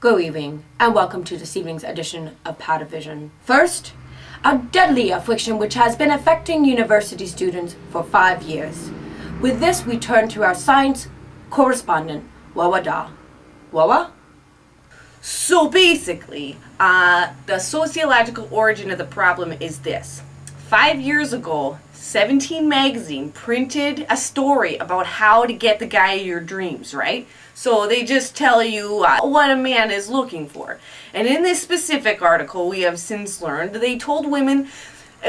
Good evening, and welcome to this evening's edition of Patavision. First, a deadly affliction which has been affecting university students for 5 years. With this, we turn to our science correspondent, Wawa Da. Wawa? So basically, the sociological origin of the problem is this. 5 years ago, 17 magazine printed a story about how to get the guy of your dreams, right? So they just tell you what a man is looking for. And in this specific article, we have since learned, they told women,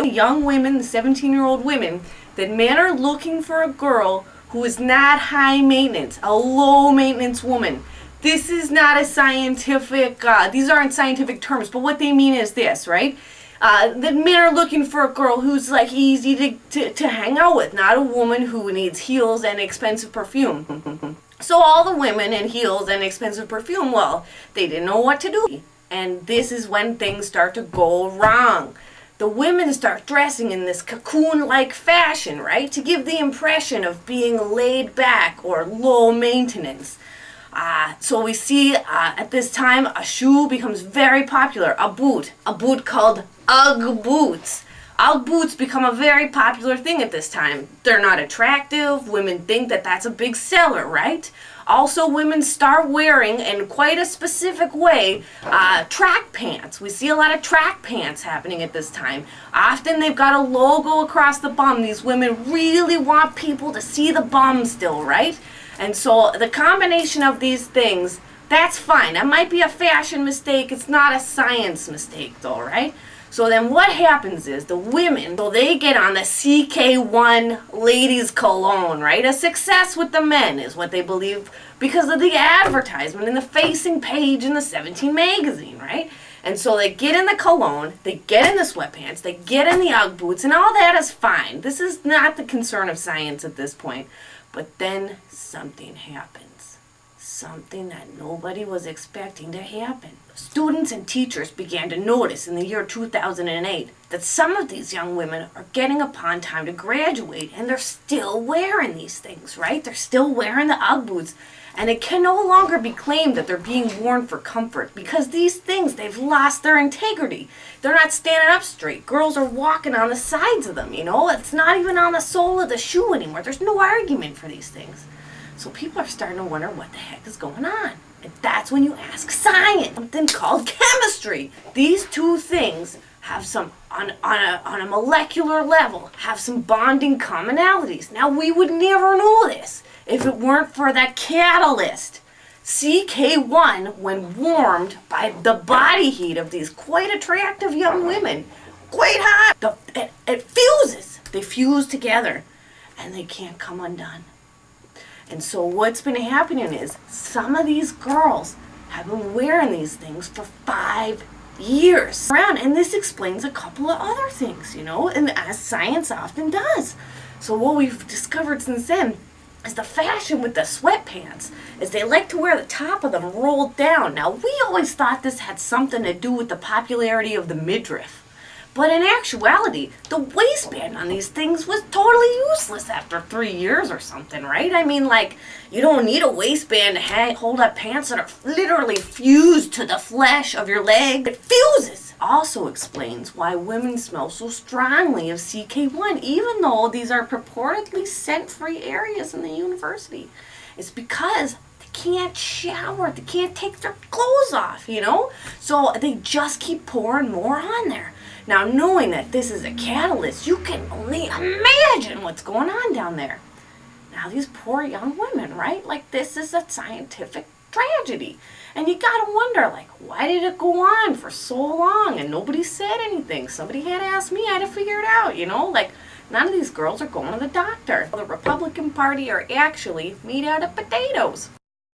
young women, 17-year-old women, that men are looking for a girl who is not high maintenance, a low maintenance woman. This is not a scientific, these aren't scientific terms, but what they mean is this, right? That men are looking for a girl who's like easy to hang out with, not a woman who needs heels and expensive perfume. So all the women in heels and expensive perfume, well, they didn't know what to do. And this is when things start to go wrong. The women start dressing in this cocoon-like fashion, right? To give the impression of being laid back or low maintenance. So we see at this time a shoe becomes very popular, a boot called Ugg boots. Ugg boots become a very popular thing at this time. They're not attractive. Women think that that's a big seller, right? Also, women start wearing, in quite a specific way, track pants. We see a lot of track pants happening at this time. Often they've got a logo across the bum. These women really want people to see the bum still, right? And so the combination of these things, that's fine. That might be a fashion mistake. It's not a science mistake though, right? So then what happens is the women, so they get on the CK1 ladies cologne, right? A success with the men is what they believe because of the advertisement in the facing page in the 17 magazine, right? And so they get in the cologne, they get in the sweatpants, they get in the Ugg boots, and all that is fine. This is not the concern of science at this point. But then something happens. Something that nobody was expecting to happen. Students and teachers began to notice in the year 2008 that some of these young women are getting upon time to graduate and they're still wearing these things, right? They're still wearing the Ugg boots. And it can no longer be claimed that they're being worn for comfort because these things, they've lost their integrity. They're not standing up straight. Girls are walking on the sides of them, you know? It's not even on the sole of the shoe anymore. There's no argument for these things. So people are starting to wonder what the heck is going on. And that's when you ask science, something called chemistry. These two things have some, on a molecular level, have some bonding commonalities. Now, we would never know this if it weren't for that catalyst. CK1, when warmed by the body heat of these quite attractive young women, quite hot, it fuses. They fuse together, and they can't come undone. And so what's been happening is some of these girls have been wearing these things for 5 years. And this explains a couple of other things, you know, and as science often does. So what we've discovered since then is the fashion with the sweatpants is they like to wear the top of them rolled down. Now, we always thought this had something to do with the popularity of the midriff. But in actuality, the waistband on these things was totally useless after 3 years or something, right? I mean, like, you don't need a waistband to hold up pants that are literally fused to the flesh of your leg. It fuses. Also explains why women smell so strongly of CK1, even though these are purportedly scent-free areas in the university. It's because they can't shower, they can't take their clothes off, you know? So they just keep pouring more on there. Now, knowing that this is a catalyst, you can only imagine what's going on down there. Now, these poor young women, right? Like, this is a scientific tragedy. And you gotta wonder, like, why did it go on for so long and nobody said anything? Somebody had to ask me, I had to figure it out, you know? Like, none of these girls are going to the doctor. The Republican Party are actually made out of potatoes.